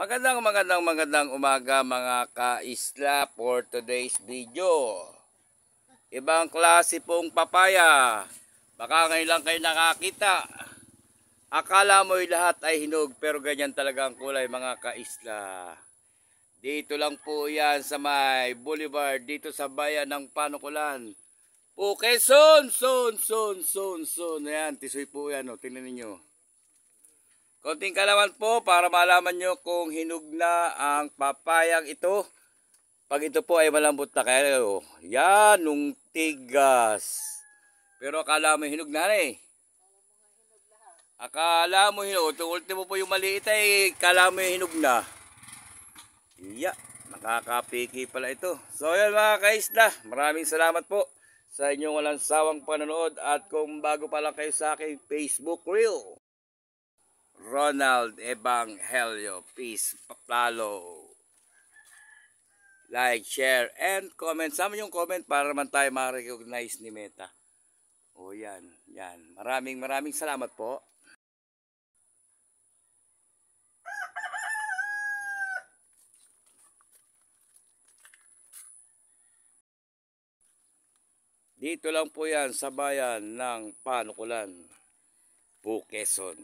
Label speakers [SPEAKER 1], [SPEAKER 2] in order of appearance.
[SPEAKER 1] Magandang umaga mga ka-isla for today's video. Ibang klase pong papaya. Baka ngayon lang kayo nakakita. Akala mo'y lahat ay hinog pero ganyan talaga ang kulay mga ka-isla. Dito lang po yan sa may boulevard dito sa bayan ng Panukulan. Quezon. Ayan, tisoy po yan. O, tingnan ninyo. Konting kalaman po para malaman nyo kung hinog na ang papayang ito. Pag ito po ay malambot na kayo. Yan, nung tigas. Pero akala mo hinog na eh. Akala mo hinog. Ito ultimo po yung maliit ay akala mo hinog na. Yeah, nakakapiki pala ito. So yan mga kaisla, maraming salamat po sa inyong walang sawang panonood. At kung bago pa lang kayo sa aking Facebook reel, Ronald Ebanghelio, please follow, like, share, and comment. Sama yung comment para naman tayo ma-recognize ni Meta. O yan. Maraming salamat po. Dito lang po yan sa bayan ng Panukulan, Quezon.